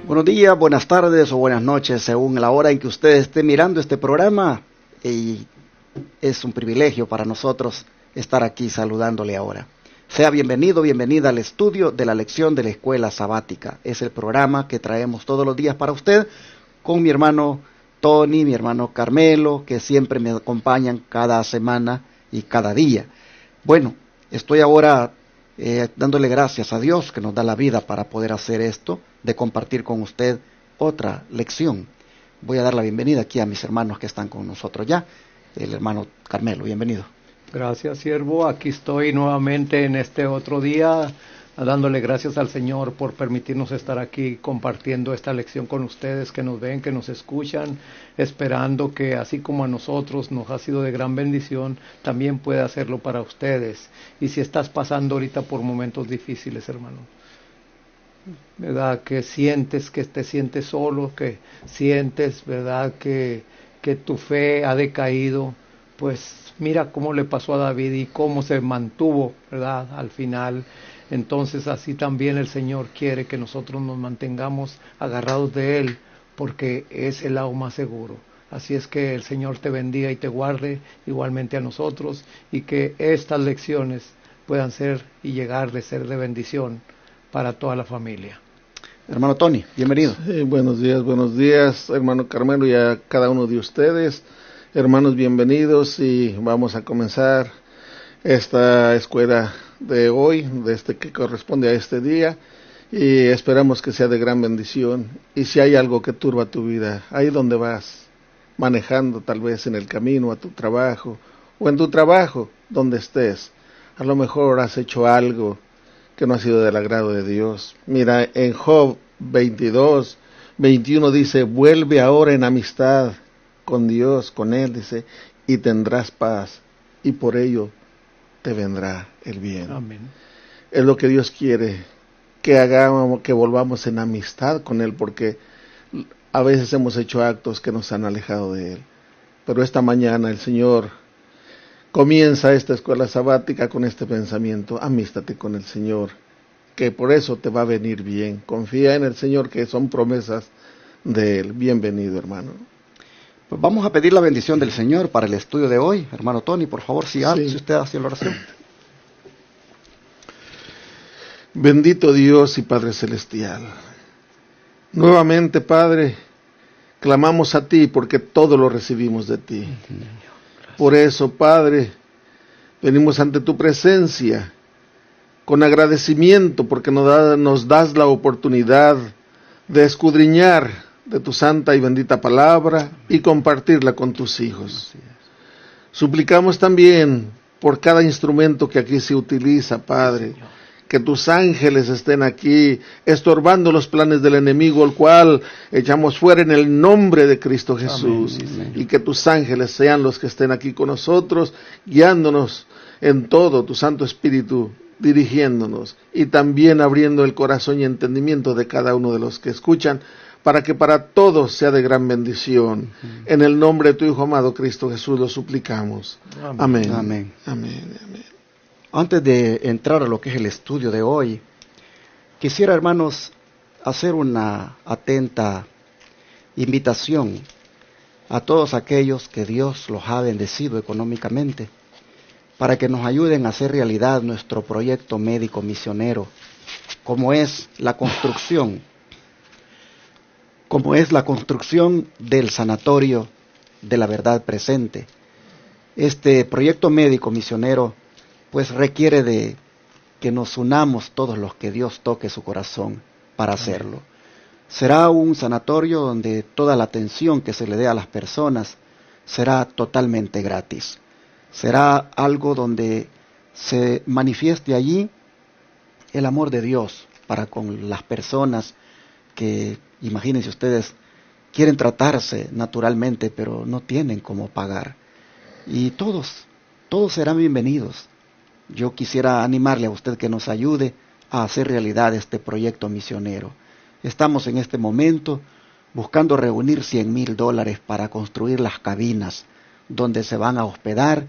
Buenos días, buenas tardes o buenas noches, según la hora en que usted esté mirando este programa. Y es un privilegio para nosotros estar aquí saludándole ahora. Sea bienvenido, bienvenida al estudio de la lección de la Escuela Sabática. Es el programa que traemos todos los días para usted con mi hermano Tony, mi hermano Carmelo, que siempre me acompañan cada semana y cada día. Bueno, estoy ahora dándole gracias a Dios que nos da la vida para poder hacer esto, de compartir con usted otra lección. Voy a dar la bienvenida aquí a mis hermanos que están con nosotros ya. El hermano Carmelo, bienvenido. Gracias, siervo. Aquí estoy nuevamente en este otro día, dándole gracias al Señor por permitirnos estar aquí compartiendo esta lección con ustedes, que nos ven, que nos escuchan, esperando que así como a nosotros nos ha sido de gran bendición, también pueda hacerlo para ustedes. Y si estás pasando ahorita por momentos difíciles, hermano, ¿verdad? Que sientes que te sientes solo, que sientes, ¿verdad? Que tu fe ha decaído, pues mira cómo le pasó a David y cómo se mantuvo, ¿verdad? Al final. Entonces así también el Señor quiere que nosotros nos mantengamos agarrados de Él, porque es el lado más seguro. Así es que el Señor te bendiga y te guarde igualmente a nosotros, y que estas lecciones puedan ser y llegar de ser de bendición para toda la familia. Hermano Tony, bienvenido. Sí, buenos días, hermano Carmelo, y a cada uno de ustedes. Hermanos, bienvenidos, y vamos a comenzar esta escuela de hoy, que corresponde a este día, y esperamos que sea de gran bendición. Y si hay algo que turba tu vida, ahí donde vas, manejando tal vez en el camino a tu trabajo, o en tu trabajo, donde estés, a lo mejor has hecho algo que no ha sido del agrado de Dios. Mira, en Job 22:21 dice: vuelve ahora en amistad con Dios, con Él, dice, y tendrás paz, y por ello te vendrá el bien. Amén. Es lo que Dios quiere, que hagamos, que volvamos en amistad con Él, porque a veces hemos hecho actos que nos han alejado de Él. Pero esta mañana el Señor comienza esta escuela sabática con este pensamiento: amístate con el Señor, que por eso te va a venir bien. Confía en el Señor, que son promesas de Él. Bienvenido, hermano. Pues vamos a pedir la bendición del Señor para el estudio de hoy. Hermano Tony, por favor, si usted hace la oración. Bendito Dios y Padre Celestial, nuevamente, Padre, clamamos a ti porque todo lo recibimos de ti. Por eso, Padre, venimos ante tu presencia con agradecimiento, porque nos das la oportunidad de escudriñar de tu santa y bendita palabra y compartirla con tus hijos. Suplicamos también por cada instrumento que aquí se utiliza, Padre, que tus ángeles estén aquí estorbando los planes del enemigo, el cual echamos fuera en el nombre de Cristo Jesús. Amén. Y que tus ángeles sean los que estén aquí con nosotros, guiándonos en todo, tu Santo Espíritu dirigiéndonos, y también abriendo el corazón y entendimiento de cada uno de los que escuchan, para que para todos sea de gran bendición. En el nombre de tu Hijo amado Cristo Jesús lo suplicamos. Amén. Amén. Amén. Amén. Antes de entrar a lo que es el estudio de hoy, quisiera, hermanos, hacer una atenta invitación a todos aquellos que Dios los ha bendecido económicamente, para que nos ayuden a hacer realidad nuestro proyecto médico misionero, como es la construcción del sanatorio de la verdad presente. Este proyecto médico misionero pues requiere de que nos unamos todos los que Dios toque su corazón para hacerlo. Será un sanatorio donde toda la atención que se le dé a las personas será totalmente gratis. Será algo donde se manifieste allí el amor de Dios para con las personas que, imagínense ustedes, quieren tratarse naturalmente, pero no tienen cómo pagar. Y todos serán bienvenidos. Yo quisiera animarle a usted que nos ayude a hacer realidad este proyecto misionero. Estamos en este momento buscando reunir $100,000 para construir las cabinas donde se van a hospedar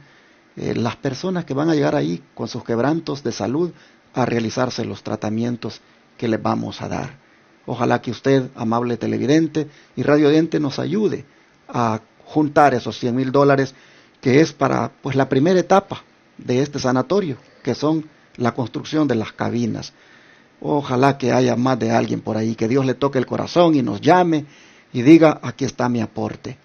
las personas que van a llegar ahí con sus quebrantos de salud a realizarse los tratamientos que les vamos a dar. Ojalá que usted, amable televidente y radiovidente, nos ayude a juntar esos $100,000, que es para pues la primera etapa de este sanatorio, que son la construcción de las cabinas. Ojalá que haya más de alguien por ahí, que Dios le toque el corazón y nos llame y diga, aquí está mi aporte.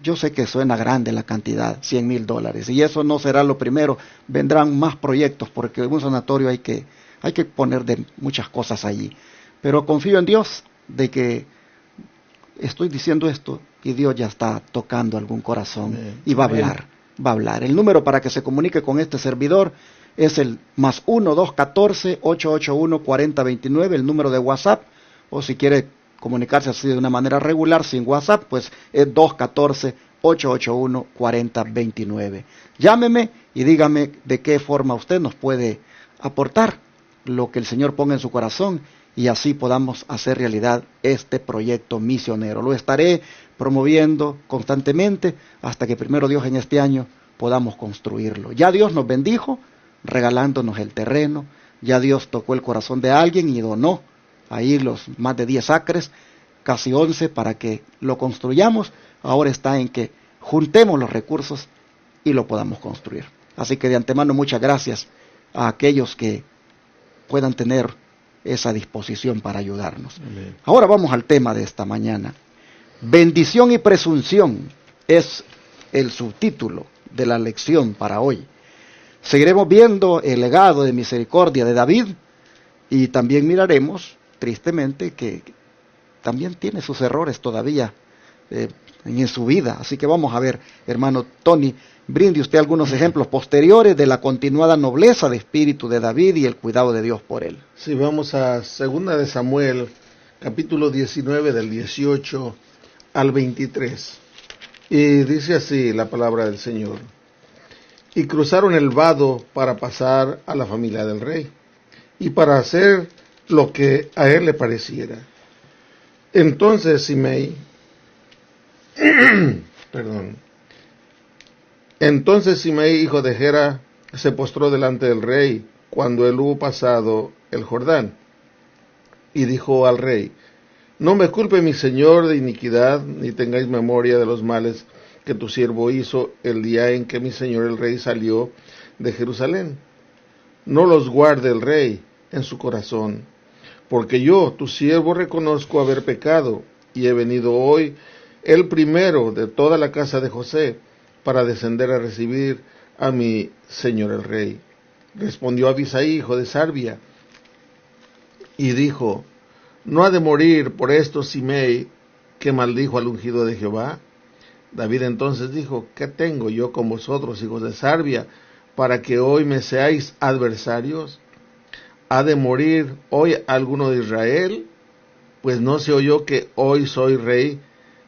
Yo sé que suena grande la cantidad, $100,000, y eso no será lo primero, vendrán más proyectos, porque en un sanatorio hay que poner de muchas cosas allí. Pero confío en Dios de que estoy diciendo esto y Dios ya está tocando algún corazón y va a hablar. El número para que se comunique con este servidor es el +1 214 881 4029, el número de WhatsApp, o si quiere comunicarse así de una manera regular sin WhatsApp, pues es 214 881 4029. Llámeme y dígame de qué forma usted nos puede aportar lo que el Señor ponga en su corazón, y así podamos hacer realidad este proyecto misionero. Lo estaré promoviendo constantemente hasta que primero Dios en este año podamos construirlo. Ya Dios nos bendijo regalándonos el terreno, ya Dios tocó el corazón de alguien y donó ahí los más de 10 acres, casi 11, para que lo construyamos. Ahora está en que juntemos los recursos y lo podamos construir. Así que de antemano muchas gracias a aquellos que puedan tener esa disposición para ayudarnos. Amén. Ahora vamos al tema de esta mañana. Bendición y presunción es el subtítulo de la lección para hoy. Seguiremos viendo el legado de misericordia de David, y también miraremos, tristemente, que también tiene sus errores todavía en su vida. Así que vamos a ver, hermano Tony, brinde usted algunos ejemplos posteriores de la continuada nobleza de espíritu de David y el cuidado de Dios por él. Sí, vamos a 2 de Samuel, capítulo 19, del 18 al 23. Y dice así la palabra del Señor. Y cruzaron el vado para pasar a la familia del rey, y para hacer lo que a él le pareciera. Entonces Simei, Entonces Simei, hijo de Gera, se postró delante del rey cuando él hubo pasado el Jordán, y dijo al rey: no me culpe mi señor de iniquidad, ni tengáis memoria de los males que tu siervo hizo el día en que mi señor el rey salió de Jerusalén. No los guarde el rey en su corazón, porque yo, tu siervo, reconozco haber pecado, y he venido hoy el primero de toda la casa de José, para descender a recibir a mi señor el rey. Respondió Abisai, hijo de Sarbia, y dijo: ¿no ha de morir por esto Simei, que maldijo al ungido de Jehová? David entonces dijo: ¿qué tengo yo con vosotros, hijos de Sarbia, para que hoy me seáis adversarios? ¿Ha de morir hoy alguno de Israel? Pues no se oyó que hoy soy rey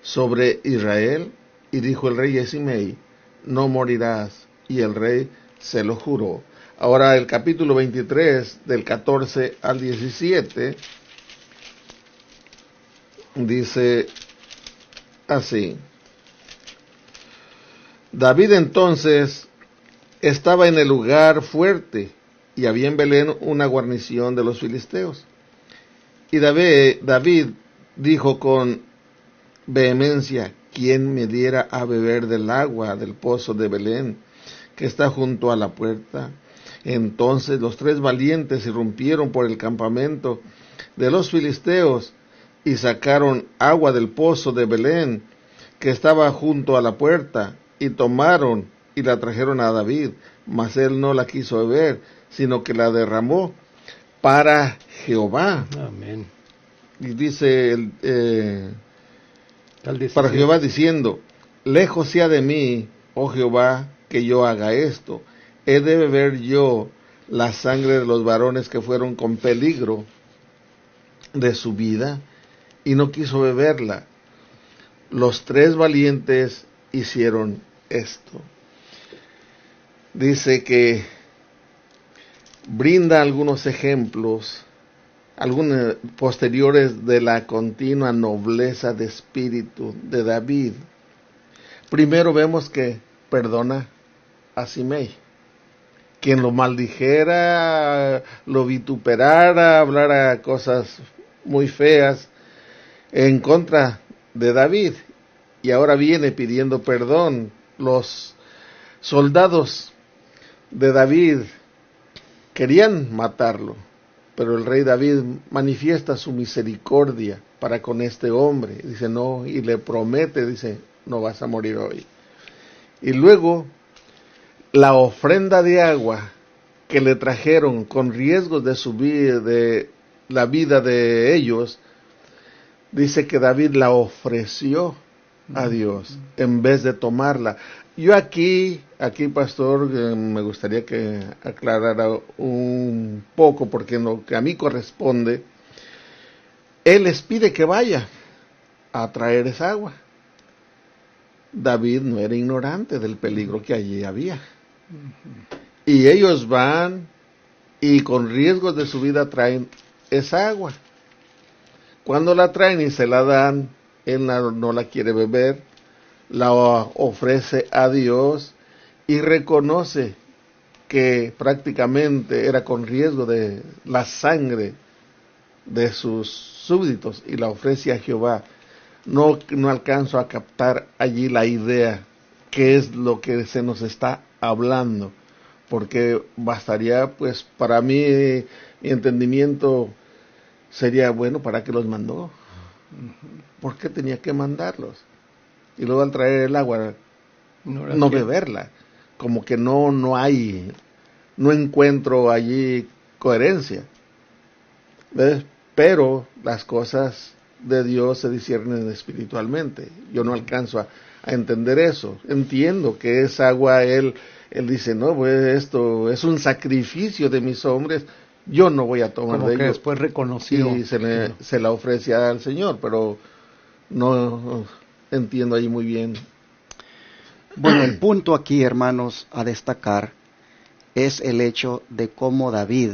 sobre Israel. Y dijo el rey a Simei: no morirás. Y el rey se lo juró. Ahora el capítulo 23, del 14 al 17, dice así. David entonces estaba en el lugar fuerte, y había en Belén una guarnición de los filisteos. Y David dijo con vehemencia: ¿quién me diera a beber del agua del pozo de Belén, que está junto a la puerta? Entonces los 3 valientes irrumpieron por el campamento de los filisteos y sacaron agua del pozo de Belén, que estaba junto a la puerta, y tomaron y la trajeron a David, mas él no la quiso beber, sino que la derramó para Jehová. Amén. Y dice para Jehová, diciendo: lejos sea de mí, oh Jehová, que yo haga esto. He de beber yo la sangre de los varones que fueron con peligro de su vida. Y no quiso beberla. Los 3 valientes hicieron esto. Dice que brinda algunos ejemplos, algunos posteriores, de la continua nobleza de espíritu de David. Primero vemos que perdona a Simei, quien lo maldijera, lo vituperara, hablara cosas muy feas en contra de David, y ahora viene pidiendo perdón. Los soldados de David querían matarlo, pero el rey David manifiesta su misericordia para con este hombre, dice no, y le promete, dice, no vas a morir hoy. Y luego la ofrenda de agua que le trajeron con riesgos de su vida, de la vida de ellos, dice que David la ofreció a Dios en vez de tomarla. Yo aquí pastor, me gustaría que aclarara un poco, porque en lo que a mí corresponde, él les pide que vaya a traer esa agua. David no era ignorante del peligro que allí había. Y ellos van y con riesgos de su vida traen esa agua. Cuando la traen y se la dan, él no la quiere beber, la ofrece a Dios y reconoce que prácticamente era con riesgo de la sangre de sus súbditos y la ofrece a Jehová. No alcanzo a captar allí la idea, qué es lo que se nos está hablando, porque bastaría, pues para mí, mi entendimiento sería, bueno, ¿para qué los mandó? ¿Por qué tenía que mandarlos? Y luego al traer el agua, no beberla. Como que no encuentro allí coherencia. ¿Ves? Pero las cosas de Dios se disciernen espiritualmente. Yo no alcanzo a entender eso. Entiendo que esa agua, él dice, no, pues esto es un sacrificio de mis hombres, yo no voy a tomar como de que ello. Después reconoció. Y se la ofrece al Señor, pero no entiendo ahí muy bien. Bueno, el punto aquí, hermanos, a destacar es el hecho de cómo David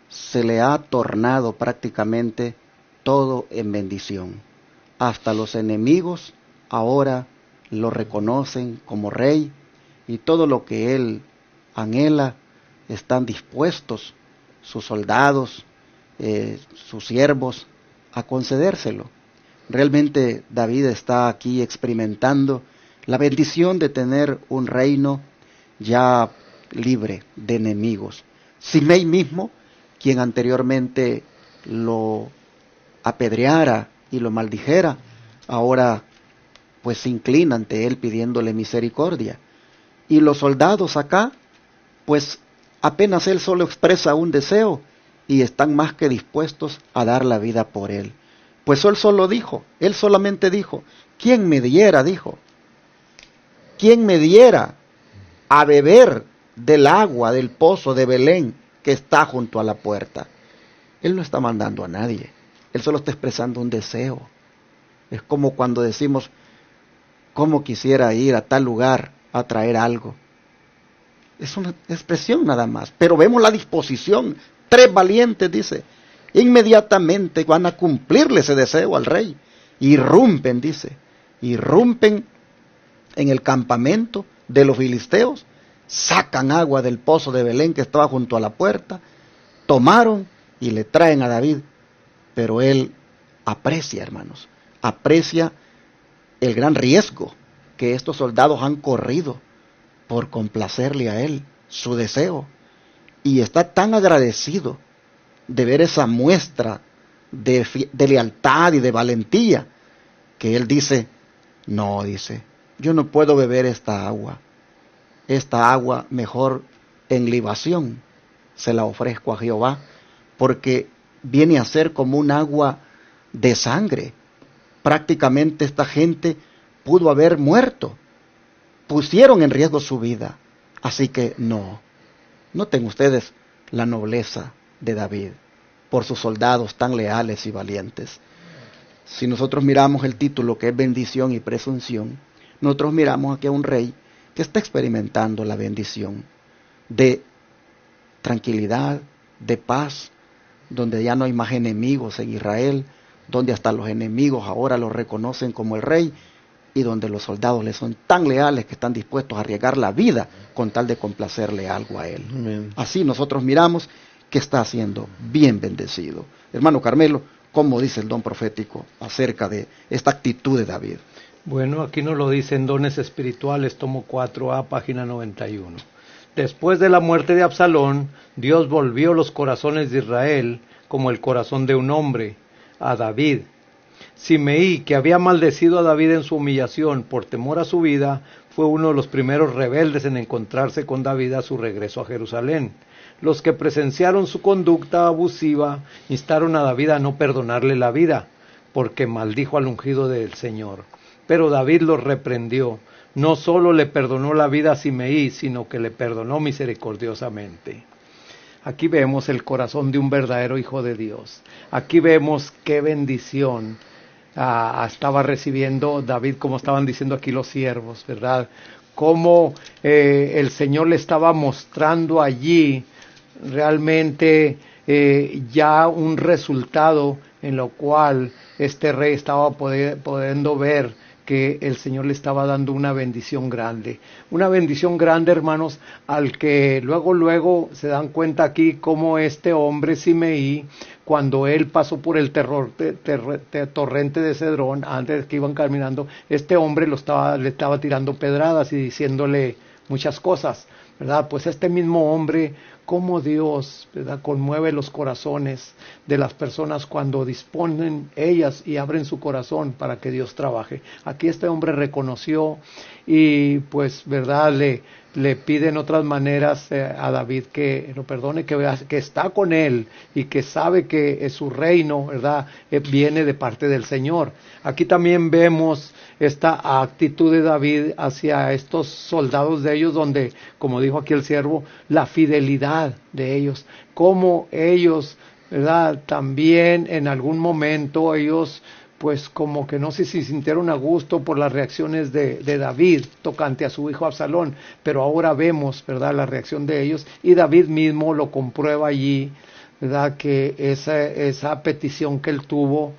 se le ha tornado prácticamente todo en bendición. Hasta los enemigos ahora lo reconocen como rey, y todo lo que él anhela están dispuestos sus soldados, sus siervos, a concedérselo. Realmente David está aquí experimentando la bendición de tener un reino ya libre de enemigos. Simei mismo, quien anteriormente lo apedreara y lo maldijera, ahora pues se inclina ante él pidiéndole misericordia. Y los soldados acá, pues apenas él solo expresa un deseo y están más que dispuestos a dar la vida por él. Pues él solamente dijo, ¿quién me diera? Dijo, ¿quién me diera a beber del agua del pozo de Belén que está junto a la puerta? Él no está mandando a nadie, él solo está expresando un deseo. Es como cuando decimos, ¿cómo quisiera ir a tal lugar a traer algo? Es una expresión nada más, pero vemos la disposición. 3 valientes, dice, inmediatamente van a cumplirle ese deseo al rey. Irrumpen, dice, irrumpen en el campamento de los filisteos, sacan agua del pozo de Belén que estaba junto a la puerta, tomaron y le traen a David. Pero él aprecia, hermanos, aprecia el gran riesgo que estos soldados han corrido por complacerle a él, su deseo, y está tan agradecido de ver esa muestra de lealtad y de valentía, que él dice, no, dice, yo no puedo beber esta agua mejor en libación se la ofrezco a Jehová, porque viene a ser como un agua de sangre. Prácticamente esta gente pudo haber muerto, pusieron en riesgo su vida, así que noten ustedes la nobleza de David por sus soldados tan leales y valientes. Si nosotros miramos el título, que es bendición y presunción, nosotros miramos aquí a un rey que está experimentando la bendición de tranquilidad, de paz, donde ya no hay más enemigos en Israel, donde hasta los enemigos ahora lo reconocen como el rey, y donde los soldados le son tan leales que están dispuestos a arriesgar la vida con tal de complacerle algo a él. Amén. Así nosotros miramos que está siendo bien bendecido. Hermano Carmelo, cómo dice el don profético acerca de esta actitud de David. Bueno, aquí nos lo dicen Dones Espirituales, tomo 4A, página 91. Después de la muerte de Absalón, Dios volvió los corazones de Israel como el corazón de un hombre, a David. Simeí, que había maldecido a David en su humillación por temor a su vida, fue uno de los primeros rebeldes en encontrarse con David a su regreso a Jerusalén. Los que presenciaron su conducta abusiva instaron a David a no perdonarle la vida, porque maldijo al ungido del Señor. Pero David los reprendió. No solo le perdonó la vida a Simeí, sino que le perdonó misericordiosamente. Aquí vemos el corazón de un verdadero hijo de Dios. Aquí vemos qué bendición estaba recibiendo David, como estaban diciendo aquí los siervos, ¿verdad? Cómo el Señor le estaba mostrando allí realmente ya un resultado en lo cual este rey estaba pudiendo ver que el Señor le estaba dando una bendición grande, hermanos, al que luego se dan cuenta aquí cómo este hombre Simeí, cuando él pasó por el torrente de Cedrón, antes que iban caminando, este hombre le estaba tirando pedradas y diciéndole muchas cosas, ¿verdad? Pues este mismo hombre, cómo Dios, ¿verdad?, conmueve los corazones de las personas cuando disponen ellas y abren su corazón para que Dios trabaje. Aquí este hombre reconoció y pues, ¿verdad?, le pide en otras maneras a David que lo perdone, que está con él y que sabe que su reino, ¿verdad?, viene de parte del Señor. Aquí también vemos esta actitud de David hacia estos soldados de ellos, donde, como dijo aquí el siervo, la fidelidad de ellos, como ellos, ¿verdad?, también en algún momento ellos pues como que no sé si sintieron a gusto por las reacciones de David tocante a su hijo Absalón, pero ahora vemos, ¿verdad?, la reacción de ellos, y David mismo lo comprueba allí, ¿verdad?, que esa petición que él tuvo,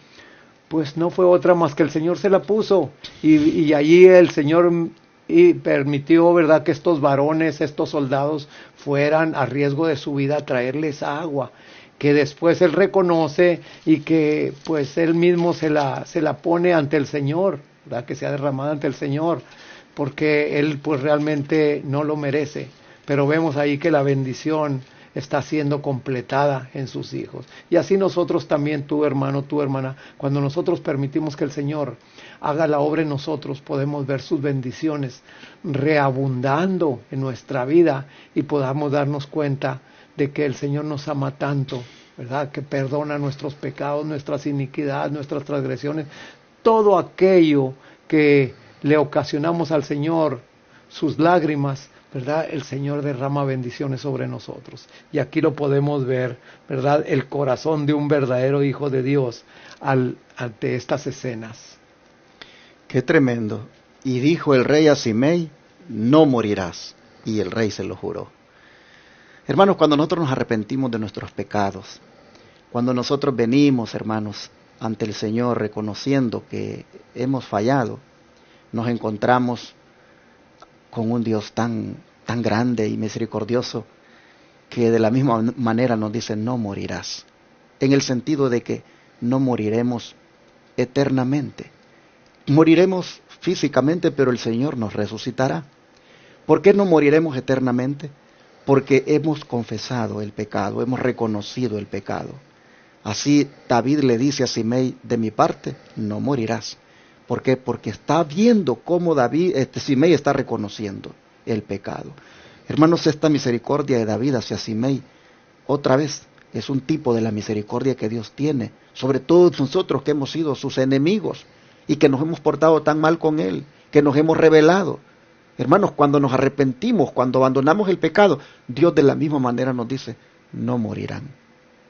pues no fue otra más que el Señor se la puso, y allí el Señor permitió, ¿verdad?, que estos varones, estos soldados, fueran a riesgo de su vida a traerles agua, que después él reconoce y que pues él mismo se la pone ante el Señor, ¿verdad?, que sea derramada ante el Señor, porque él pues realmente no lo merece, pero vemos ahí que la bendición está siendo completada en sus hijos. Y así nosotros también, tú hermano, tú hermana, cuando nosotros permitimos que el Señor haga la obra en nosotros, podemos ver sus bendiciones reabundando en nuestra vida y podamos darnos cuenta de que el Señor nos ama tanto, ¿verdad?, que perdona nuestros pecados, nuestras iniquidades, nuestras transgresiones, todo aquello que le ocasionamos al Señor, sus lágrimas, ¿verdad?, el Señor derrama bendiciones sobre nosotros. Y aquí lo podemos ver, ¿verdad?, el corazón de un verdadero hijo de Dios ante estas escenas. Qué tremendo. Y dijo el rey a Simei, no morirás. Y el rey se lo juró. Hermanos, cuando nosotros nos arrepentimos de nuestros pecados, cuando nosotros venimos, hermanos, ante el Señor reconociendo que hemos fallado, nos encontramos con un Dios tan grande y misericordioso que de la misma manera nos dice no morirás, en el sentido de que no moriremos eternamente. Moriremos físicamente, pero el Señor nos resucitará. ¿Por qué no moriremos eternamente? Porque hemos confesado el pecado, hemos reconocido el pecado. Así David le dice a Simei, de mi parte, no morirás. ¿Por qué? Porque está viendo cómo Simei está reconociendo el pecado. Hermanos, esta misericordia de David hacia Simei, otra vez, es un tipo de la misericordia que Dios tiene, sobre todo nosotros que hemos sido sus enemigos y que nos hemos portado tan mal con Él, que nos hemos rebelado. Hermanos, cuando nos arrepentimos, cuando abandonamos el pecado, Dios de la misma manera nos dice, no morirán,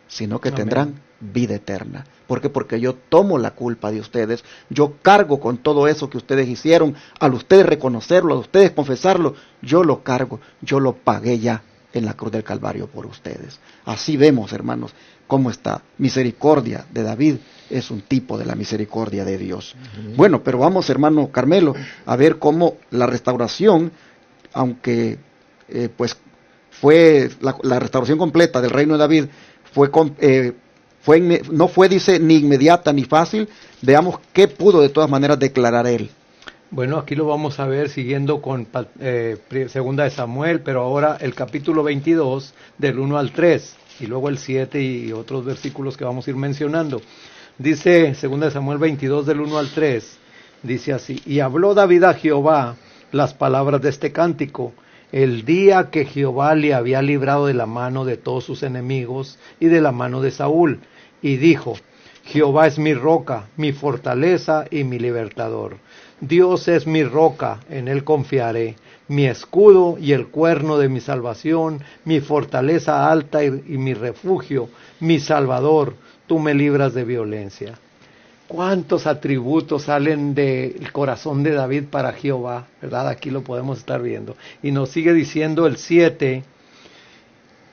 sino que tendrán vida eterna. ¿Por qué? Porque yo tomo la culpa de ustedes, yo cargo con todo eso que ustedes hicieron, al ustedes reconocerlo, a ustedes confesarlo, yo lo cargo, yo lo pagué ya en la cruz del Calvario por ustedes. Así vemos, hermanos, cómo esta misericordia de David es un tipo de la misericordia de Dios. Bueno, pero vamos, hermano Carmelo, a ver cómo la restauración, aunque pues fue la restauración completa del reino de David, fue no fue, dice, ni inmediata ni fácil. Veamos qué pudo de todas maneras declarar él. Bueno, aquí lo vamos a ver siguiendo con segunda de Samuel, pero ahora el capítulo 22 del 1 al 3 y luego el 7 y otros versículos que vamos a ir mencionando. Dice segunda de Samuel 22 del 1 al 3, dice así: y habló David a Jehová las palabras de este cántico, el día que Jehová le había librado de la mano de todos sus enemigos y de la mano de Saúl, y dijo: Jehová es mi roca, mi fortaleza y mi libertador. Dios es mi roca, en él confiaré, mi escudo y el cuerno de mi salvación, mi fortaleza alta y mi refugio, mi salvador, tú me libras de violencia. ¿Cuántos atributos salen del corazón de David para Jehová? ¿Verdad? Aquí lo podemos estar viendo. Y nos sigue diciendo el 7,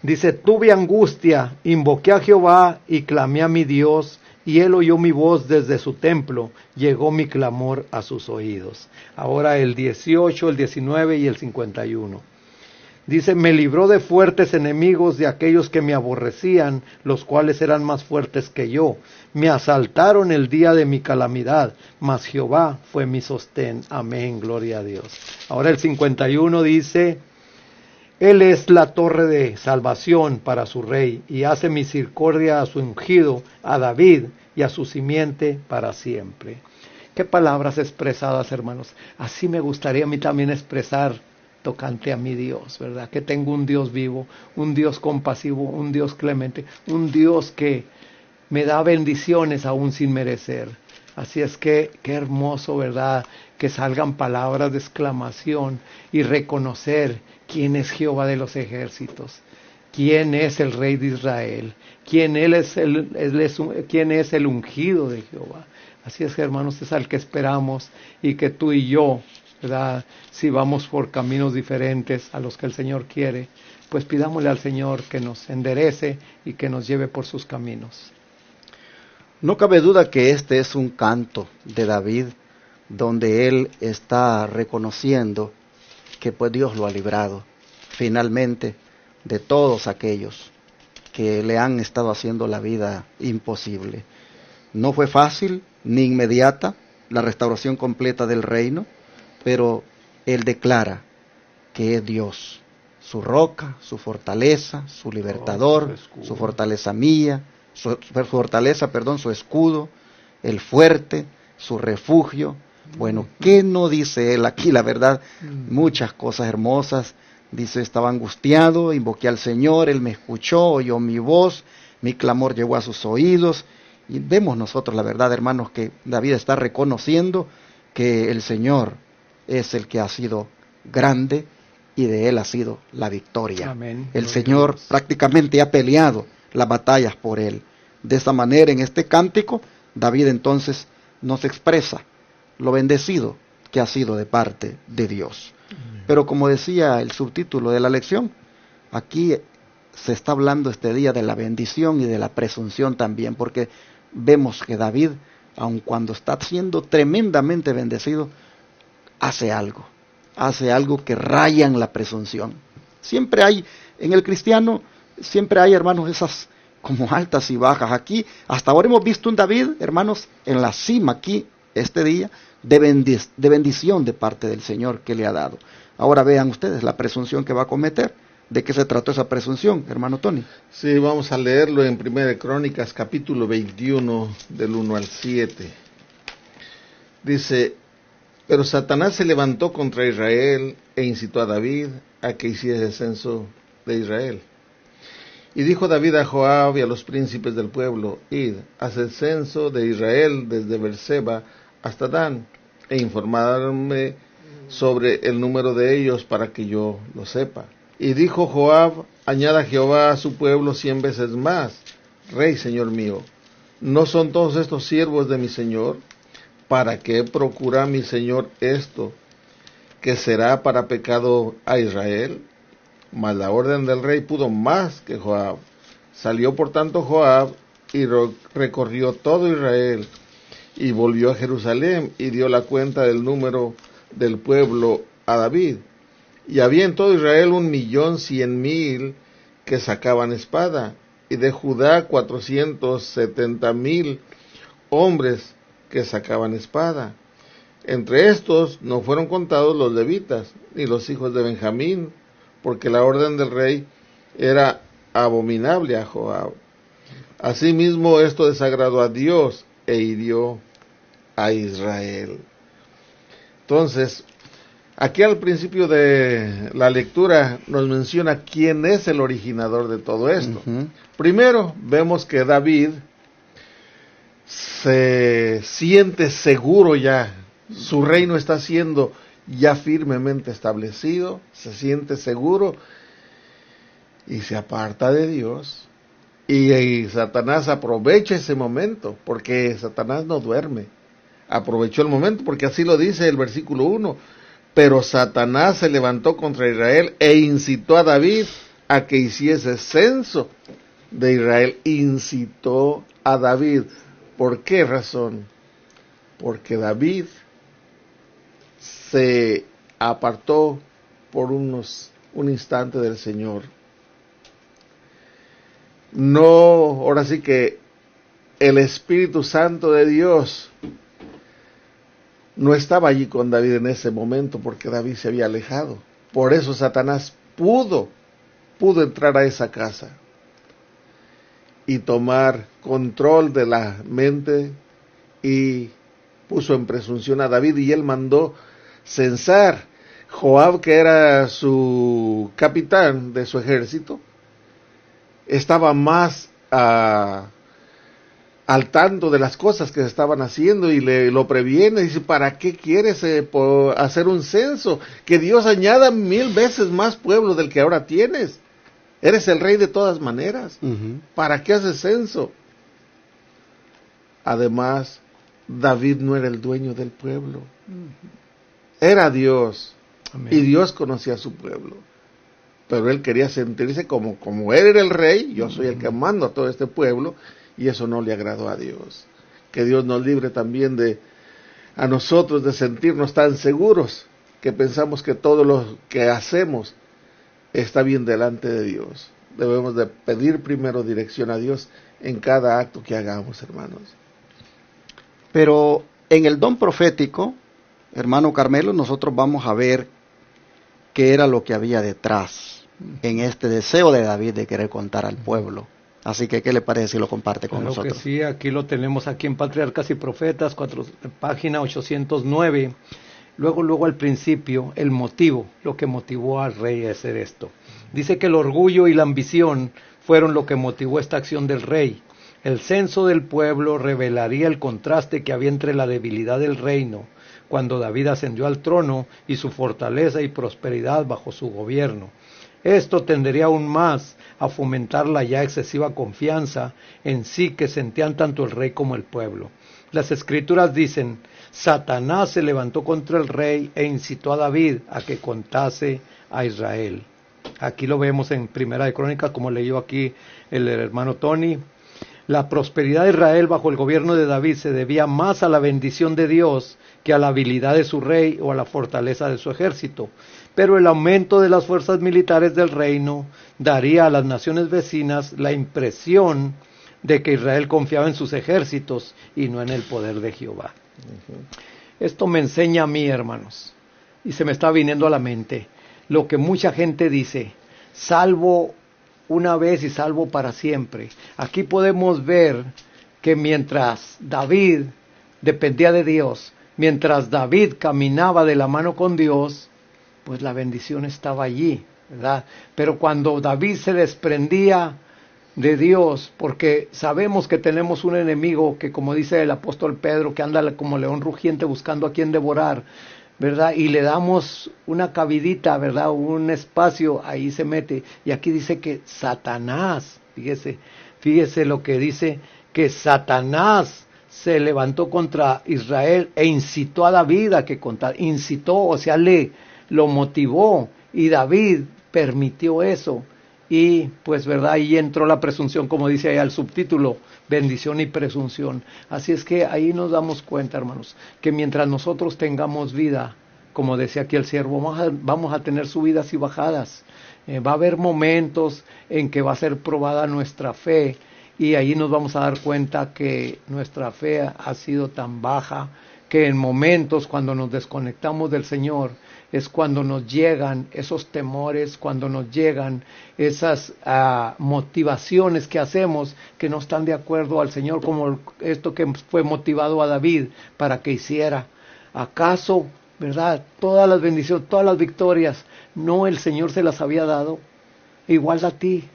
dice: tuve angustia, invoqué a Jehová y clamé a mi Dios, y él oyó mi voz desde su templo, llegó mi clamor a sus oídos. Ahora el 18, el 19 y el 51. Dice: me libró de fuertes enemigos, de aquellos que me aborrecían, los cuales eran más fuertes que yo. Me asaltaron el día de mi calamidad, mas Jehová fue mi sostén. Amén, gloria a Dios. Ahora el 51 dice: él es la torre de salvación para su rey, y hace misericordia a su ungido, a David, y a su simiente para siempre. Qué palabras expresadas, hermanos. Así me gustaría a mí también expresar tocante a mi Dios, ¿verdad? Que tengo un Dios vivo, un Dios compasivo, un Dios clemente, un Dios que me da bendiciones aún sin merecer. Así es que qué hermoso, ¿verdad? Que salgan palabras de exclamación y reconocer quién es Jehová de los ejércitos, quién es el Rey de Israel, quién es el ungido de Jehová. Así es, hermanos, es al que esperamos, y que tú y yo, ¿verdad? Si vamos por caminos diferentes a los que el Señor quiere, pues pidámosle al Señor que nos enderece y que nos lleve por sus caminos. No cabe duda que este es un canto de David, donde él está reconociendo que pues Dios lo ha librado finalmente de todos aquellos que le han estado haciendo la vida imposible. No fue fácil ni inmediata la restauración completa del reino, pero él declara que es Dios, su roca, su fortaleza, su libertador, su fortaleza mía, su escudo, el fuerte, su refugio. Bueno, ¿qué no dice él aquí? La verdad, muchas cosas hermosas. Dice: estaba angustiado, invoqué al Señor, él me escuchó, oyó mi voz, mi clamor llegó a sus oídos. Y vemos nosotros, la verdad, hermanos, que David está reconociendo que el Señor es el que ha sido grande y de él ha sido la victoria. Amén. El Señor prácticamente ha peleado las batallas por él. De esta manera, en este cántico, David entonces nos expresa lo bendecido que ha sido de parte de Dios. Pero como decía el subtítulo de la lección, aquí se está hablando este día de la bendición y de la presunción también, porque vemos que David, aun cuando está siendo tremendamente bendecido, hace algo que raya en la presunción. Siempre hay, en el cristiano, siempre hay, hermanos, esas como altas y bajas. Aquí, hasta ahora hemos visto un David, hermanos, en la cima aquí, este día, de bendición de parte del Señor que le ha dado. Ahora vean ustedes la presunción que va a cometer. ¿De qué se trató esa presunción, hermano Tony? Sí, vamos a leerlo en 1 Crónicas, capítulo 21, del 1 al 7. Dice: pero Satanás se levantó contra Israel e incitó a David a que hiciese censo de Israel. Y dijo David a Joab y a los príncipes del pueblo: id, haced censo de Israel desde Beerseba hasta Dan, e informadme sobre el número de ellos para que yo lo sepa. Y dijo Joab: añada Jehová a su pueblo 100 veces más. Rey, señor mío, ¿no son todos estos siervos de mi señor? ¿Para qué procura mi señor esto, que será para pecado a Israel? Mas la orden del rey pudo más que Joab. Salió por tanto Joab y recorrió todo Israel, y volvió a Jerusalén, y dio la cuenta del número del pueblo a David. Y había en todo Israel 1,100,000 que sacaban espada, y de Judá 470,000 hombres que sacaban espada. Entre estos no fueron contados los levitas, ni los hijos de Benjamín, porque la orden del rey era abominable a Joab. Asimismo, esto desagradó a Dios e hirió a Israel. Entonces, aquí al principio de la lectura nos menciona quién es el originador de todo esto. Primero, vemos que David se siente seguro ya, su reino está siendo ya firmemente establecido, se siente seguro y se aparta de Dios. Y Satanás aprovecha ese momento, porque Satanás no duerme. Aprovechó el momento, porque así lo dice el versículo 1. Pero Satanás se levantó contra Israel e incitó a David a que hiciese censo de Israel. Incitó a David. ¿Por qué razón? Porque David se apartó por un instante del Señor. No, ahora sí que el Espíritu Santo de Dios no estaba allí con David en ese momento, porque David se había alejado. Por eso Satanás pudo entrar a esa casa y tomar control de la mente, y puso en presunción a David, y él mandó censar. Joab, que era su capitán de su ejército, estaba más al tanto de las cosas que se estaban haciendo, y lo previene. Dice: ¿para qué quieres hacer un censo? Que Dios añada 1000 veces más pueblo del que ahora tienes. Eres el rey de todas maneras. ¿Para qué haces censo? Además, David no era el dueño del pueblo. Era Dios. Amén. Y Dios conocía a su pueblo. Pero él quería sentirse como él era el rey, yo soy el que mando a todo este pueblo, y eso no le agradó a Dios. Que Dios nos libre también a nosotros de sentirnos tan seguros que pensamos que todo lo que hacemos está bien delante de Dios. Debemos de pedir primero dirección a Dios en cada acto que hagamos, hermanos. Pero en el don profético, hermano Carmelo, nosotros vamos a ver qué era lo que había detrás en este deseo de David de querer contar al pueblo. Así que, ¿qué le parece si lo comparte con nosotros? Que sí, aquí lo tenemos aquí en Patriarcas y Profetas, página 809. Luego al principio, el motivo, lo que motivó al rey a hacer esto. Dice que el orgullo y la ambición fueron lo que motivó esta acción del rey. El censo del pueblo revelaría el contraste que había entre la debilidad del reino, cuando David ascendió al trono, y su fortaleza y prosperidad bajo su gobierno. Esto tendería aún más a fomentar la ya excesiva confianza en sí que sentían tanto el rey como el pueblo. Las escrituras dicen: Satanás se levantó contra el rey e incitó a David a que contase a Israel. Aquí lo vemos en Primera de Crónicas, como leyó aquí el hermano Tony. La prosperidad de Israel bajo el gobierno de David se debía más a la bendición de Dios que a la habilidad de su rey o a la fortaleza de su ejército. Pero el aumento de las fuerzas militares del reino daría a las naciones vecinas la impresión de que Israel confiaba en sus ejércitos y no en el poder de Jehová. Esto me enseña a mí, hermanos, y se me está viniendo a la mente lo que mucha gente dice: salvo una vez y salvo para siempre. Aquí podemos ver que mientras David dependía de Dios, mientras David caminaba de la mano con Dios, pues la bendición estaba allí, ¿verdad? Pero cuando David se desprendía de Dios, porque sabemos que tenemos un enemigo que, como dice el apóstol Pedro, que anda como león rugiente buscando a quien devorar, ¿verdad? Y le damos una cabidita, ¿verdad? Un espacio, ahí se mete. Y aquí dice que Satanás, fíjese lo que dice, que Satanás se levantó contra Israel e incitó a David a que contara. Incitó, o sea, lo motivó, y David permitió eso. Y pues, ¿verdad? Ahí entró la presunción, como dice ahí el subtítulo, bendición y presunción. Así es que ahí nos damos cuenta, hermanos, que mientras nosotros tengamos vida, como decía aquí el siervo, vamos a tener subidas y bajadas. Va a haber momentos en que va a ser probada nuestra fe, y ahí nos vamos a dar cuenta que nuestra fe ha sido tan baja que en momentos cuando nos desconectamos del Señor es cuando nos llegan esos temores, cuando nos llegan esas motivaciones que hacemos que no están de acuerdo al Señor, como esto que fue motivado a David para que hiciera. ¿Acaso, verdad, todas las bendiciones, todas las victorias, no el Señor se las había dado? Igual a ti,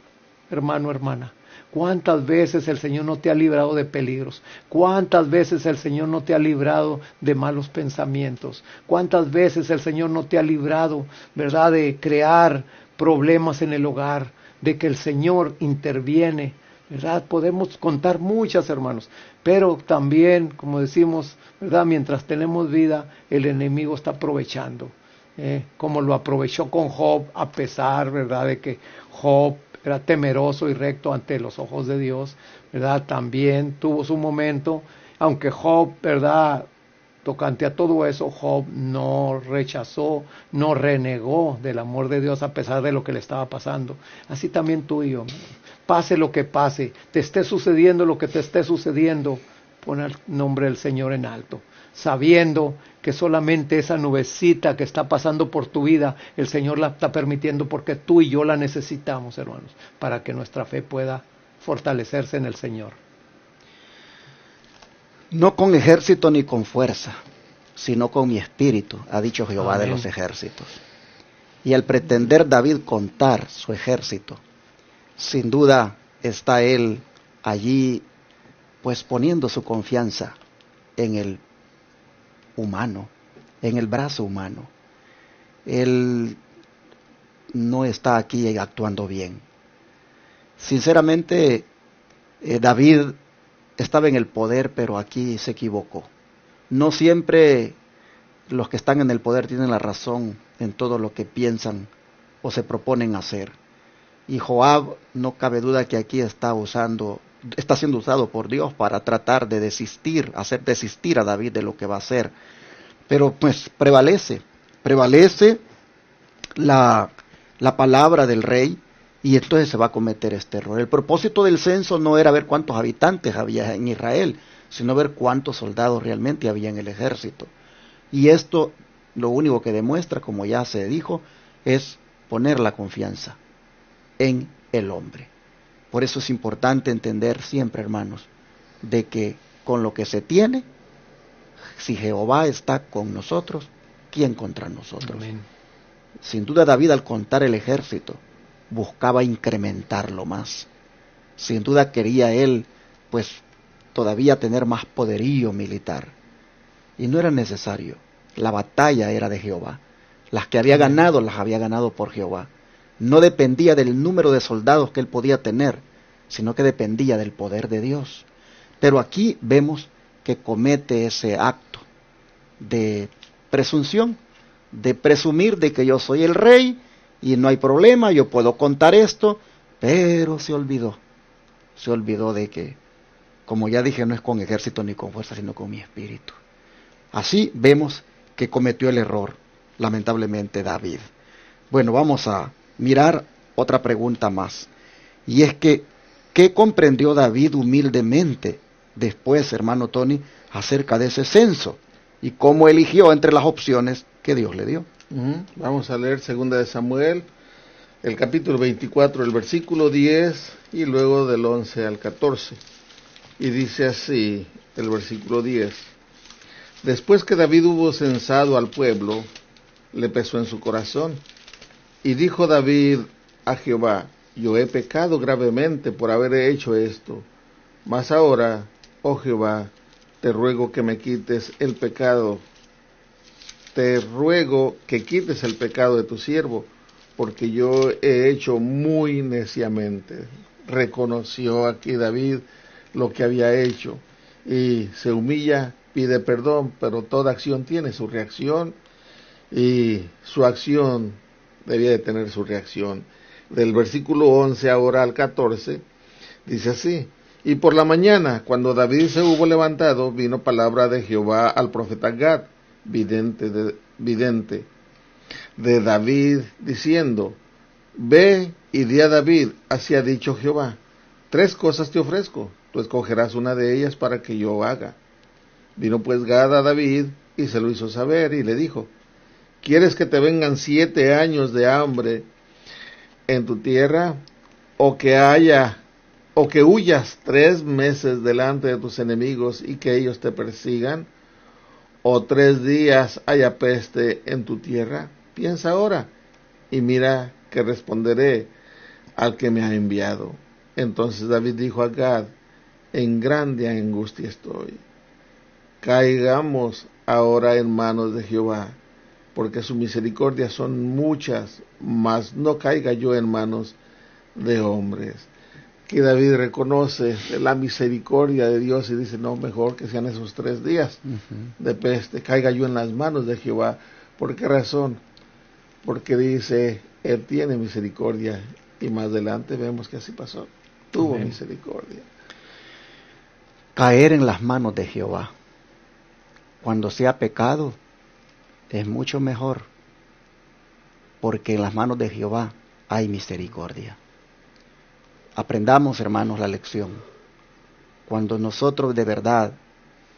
hermano, hermana. ¿Cuántas veces el Señor no te ha librado de peligros? ¿Cuántas veces el Señor no te ha librado de malos pensamientos? ¿Cuántas veces el Señor no te ha librado, verdad, de crear problemas en el hogar, de que el Señor interviene? ¿Verdad? Podemos contar muchas, hermanos, pero también, como decimos, ¿verdad? Mientras tenemos vida, el enemigo está aprovechando, como lo aprovechó con Job, a pesar, ¿verdad?, de que Job era temeroso y recto ante los ojos de Dios, ¿verdad? También tuvo su momento, aunque Job, ¿verdad?, tocante a todo eso, Job no rechazó, no renegó del amor de Dios a pesar de lo que le estaba pasando. Así también tú y yo, pase lo que pase, te esté sucediendo lo que te esté sucediendo, pon el nombre del Señor en alto, sabiendo que solamente esa nubecita que está pasando por tu vida, el Señor la está permitiendo porque tú y yo la necesitamos, hermanos, para que nuestra fe pueda fortalecerse en el Señor. No con ejército ni con fuerza, sino con mi espíritu, ha dicho Jehová de los ejércitos. Y al pretender David contar su ejército, sin duda está él allí pues poniendo su confianza en el humano, en el brazo humano. Él no está aquí actuando bien. Sinceramente, David estaba en el poder, pero aquí se equivocó. No siempre los que están en el poder tienen la razón en todo lo que piensan o se proponen hacer. Y Joab, no cabe duda que aquí está siendo usado por Dios para tratar de hacer desistir a David de lo que va a hacer. Pero pues prevalece la palabra del rey, y entonces se va a cometer este error. El propósito del censo no era ver cuántos habitantes había en Israel, sino ver cuántos soldados realmente había en el ejército. Y esto lo único que demuestra, como ya se dijo, es poner la confianza en el hombre. Por eso es importante entender siempre, hermanos, de que con lo que se tiene, si Jehová está con nosotros, ¿quién contra nosotros? Amén. Sin duda David, al contar el ejército, buscaba incrementarlo más. Sin duda quería él, pues, todavía tener más poderío militar. Y no era necesario. La batalla era de Jehová. Las que había ganado, las había ganado por Jehová. No dependía del número de soldados que él podía tener, sino que dependía del poder de Dios. Pero aquí vemos que comete ese acto de presunción, de presumir de que yo soy el rey y no hay problema, yo puedo contar esto, pero se olvidó de que, como ya dije, no es con ejército ni con fuerza, sino con mi espíritu. Así vemos que cometió el error, lamentablemente, David. Bueno, vamos a mirar otra pregunta más, y es que, ¿qué comprendió David humildemente después, hermano Tony, acerca de ese censo? ¿Y cómo eligió entre las opciones que Dios le dio? Vamos a leer 2 de Samuel, el capítulo 24, el versículo 10 y luego del 11 al 14. Y dice así el versículo 10. Después que David hubo censado al pueblo, le pesó en su corazón. Y dijo David a Jehová: yo he pecado gravemente por haber hecho esto. Mas ahora, oh Jehová, te ruego que me quites el pecado. Te ruego que quites el pecado de tu siervo, porque yo he hecho muy neciamente. Reconoció aquí David lo que había hecho y se humilla, pide perdón, pero toda acción tiene su reacción y su acción debía de tener su reacción. Del versículo 11 ahora al 14 dice así: y por la mañana, cuando David se hubo levantado, vino palabra de Jehová al profeta Gad, vidente de David, diciendo: ve y di a David, así ha dicho Jehová, 3 cosas te ofrezco, tú escogerás una de ellas para que yo haga. Vino pues Gad a David y se lo hizo saber y le dijo, ¿quieres que te vengan 7 años de hambre en tu tierra, o que huyas 3 meses delante de tus enemigos y que ellos te persigan, o 3 días haya peste en tu tierra? Piensa ahora y mira que responderé al que me ha enviado. Entonces David dijo a Gad, en grande angustia estoy. Caigamos ahora en manos de Jehová, porque sus misericordias son muchas, mas no caiga yo en manos de hombres. Que David reconoce la misericordia de Dios y dice, no, mejor que sean esos 3 días de peste, caiga yo en las manos de Jehová. ¿Por qué razón? Porque dice, Él tiene misericordia, y más adelante vemos que así pasó, tuvo misericordia. Caer en las manos de Jehová, cuando se ha pecado, es mucho mejor, porque en las manos de Jehová hay misericordia. Aprendamos, hermanos, la lección. Cuando nosotros de verdad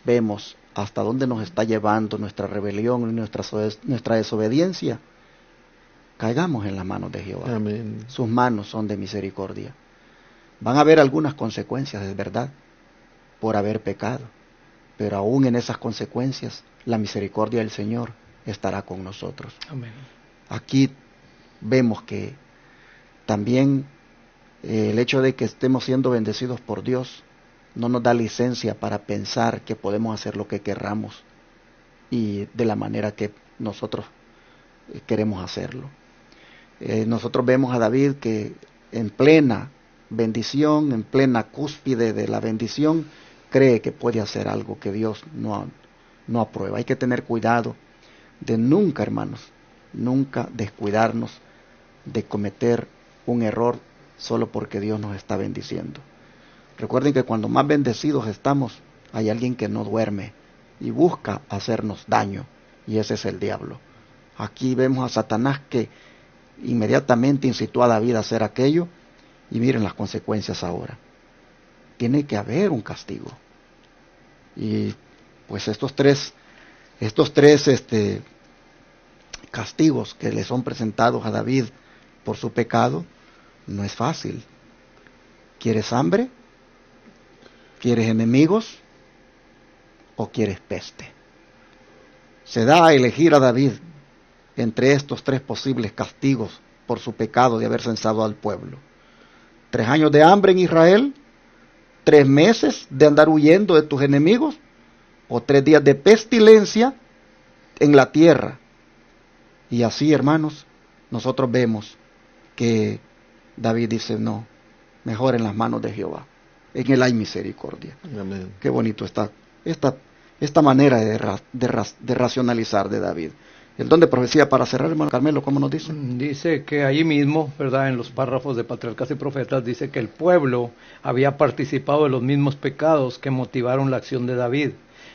vemos hasta dónde nos está llevando nuestra rebelión y nuestra desobediencia, caigamos en las manos de Jehová. Amén. Sus manos son de misericordia. Van a haber algunas consecuencias, es verdad, por haber pecado, pero aún en esas consecuencias, la misericordia del Señor estará con nosotros. Amén. Aquí vemos que también el hecho de que estemos siendo bendecidos por Dios no nos da licencia para pensar que podemos hacer lo que querramos y de la manera que nosotros queremos hacerlo. Nosotros vemos a David que en plena bendición, en plena cúspide de la bendición, cree que puede hacer algo que Dios no aprueba. Hay que tener cuidado de nunca, hermanos, nunca descuidarnos de cometer un error solo porque Dios nos está bendiciendo. Recuerden que cuando más bendecidos estamos, hay alguien que no duerme y busca hacernos daño, y ese es el diablo. Aquí vemos a Satanás que inmediatamente incitó a David a hacer aquello, y miren las consecuencias ahora. Tiene que haber un castigo. Y pues estos tres castigos que le son presentados a David por su pecado, no es fácil. ¿Quieres hambre? ¿Quieres enemigos? ¿O quieres peste? Se da a elegir a David entre estos 3 posibles castigos por su pecado de haber censado al pueblo. 3 años de hambre en Israel, 3 meses de andar huyendo de tus enemigos, o 3 días de pestilencia en la tierra. Y así, hermanos, nosotros vemos que David dice, no, mejor en las manos de Jehová. En Él hay misericordia. Amén. Qué bonito está esta manera de racionalizar de David. El don de profecía, para cerrar, hermano Carmelo, ¿cómo nos dice? Dice que allí mismo, ¿verdad?, en los párrafos de Patriarcas y Profetas, dice que el pueblo había participado de los mismos pecados que motivaron la acción de David.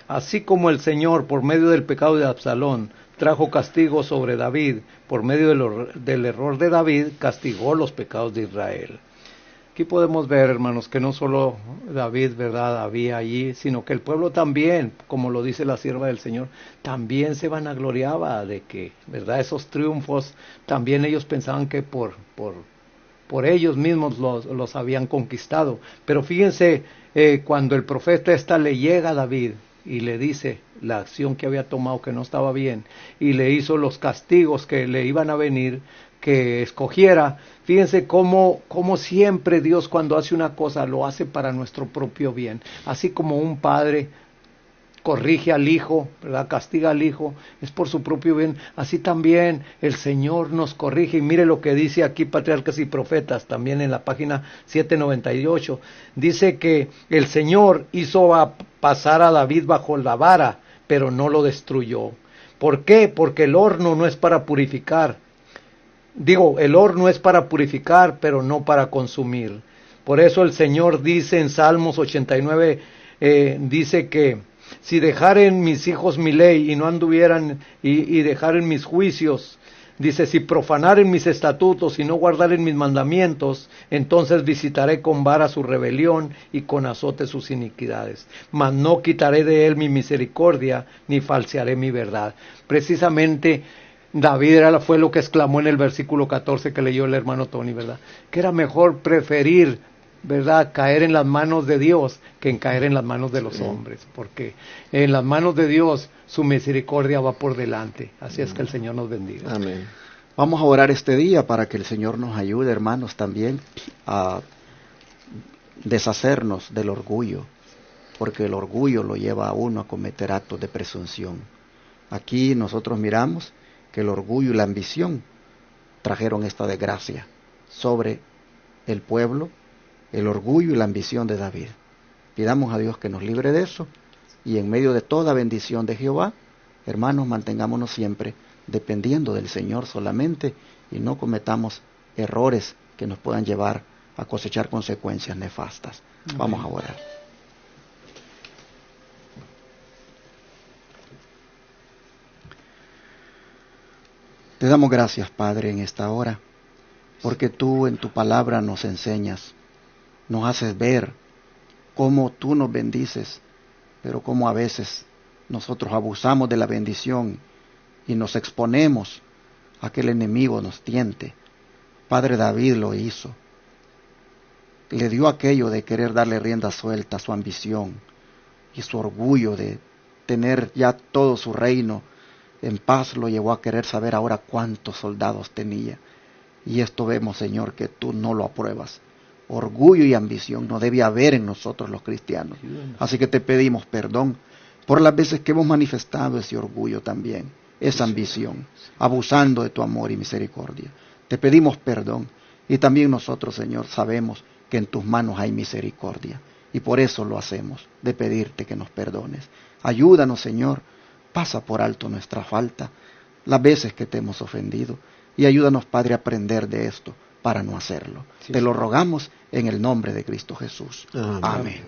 Así como el Señor, por medio del pecado de Absalón, trajo castigo sobre David, por medio del error de David, castigó los pecados de Israel. Aquí podemos ver, hermanos, que no solo David, ¿verdad?, había allí, sino que el pueblo también, como lo dice la sierva del Señor, también se vanagloriaba de que, ¿verdad?, esos triunfos, también ellos pensaban que por ellos mismos los habían conquistado. Pero fíjense, cuando el profeta le llega a David y le dice la acción que había tomado que no estaba bien, y le hizo los castigos que le iban a venir, que escogiera. Fíjense cómo siempre Dios, cuando hace una cosa, lo hace para nuestro propio bien. Así como un padre corrige al hijo, ¿verdad?, castiga al hijo, es por su propio bien. Así también el Señor nos corrige. Y mire lo que dice aquí Patriarcas y Profetas, también en la página 798. Dice que el Señor hizo pasar a David bajo la vara, pero no lo destruyó. ¿Por qué? Porque el horno no es para purificar. El horno es para purificar, pero no para consumir. Por eso el Señor dice en Salmos 89, dice que si dejaren mis hijos mi ley y no anduvieran y dejaren mis juicios, Dice, si profanaren mis estatutos y no guardaren mis mandamientos, entonces visitaré con vara su rebelión y con azote sus iniquidades. Mas no quitaré de él mi misericordia, ni falsearé mi verdad. Precisamente David fue lo que exclamó en el versículo 14 que leyó el hermano Tony, ¿verdad? Que era mejor preferir, ¿verdad?, caer en las manos de Dios que en caer en las manos de los hombres, porque en las manos de Dios su misericordia va por delante. Así es que el Señor nos bendiga. Amén. Vamos a orar este día para que el Señor nos ayude, hermanos, también a deshacernos del orgullo, porque el orgullo lo lleva a uno a cometer actos de presunción. Aquí nosotros miramos que el orgullo y la ambición trajeron esta desgracia sobre el pueblo, el orgullo y la ambición de David. Pidamos a Dios que nos libre de eso, y en medio de toda bendición de Jehová, hermanos, mantengámonos siempre dependiendo del Señor solamente, y no cometamos errores que nos puedan llevar a cosechar consecuencias nefastas. Amén. Vamos a orar. Te damos gracias, Padre, en esta hora, porque tú en tu palabra nos enseñas, nos haces ver cómo tú nos bendices, pero cómo a veces nosotros abusamos de la bendición y nos exponemos a que el enemigo nos tiente. Padre, David lo hizo. Le dio aquello de querer darle rienda suelta a su ambición y su orgullo de tener ya todo su reino en paz, lo llevó a querer saber ahora cuántos soldados tenía. Y esto vemos, Señor, que tú no lo apruebas. Orgullo y ambición no debe haber en nosotros los cristianos. Así que te pedimos perdón por las veces que hemos manifestado ese orgullo también, esa ambición, abusando de tu amor y misericordia. Te pedimos perdón, y también nosotros, Señor, sabemos que en tus manos hay misericordia, y por eso lo hacemos, de pedirte que nos perdones. Ayúdanos, Señor, pasa por alto nuestra falta, las veces que te hemos ofendido, y ayúdanos, Padre, a aprender de esto para no hacerlo. Te lo rogamos en el nombre de Cristo Jesús. Amén.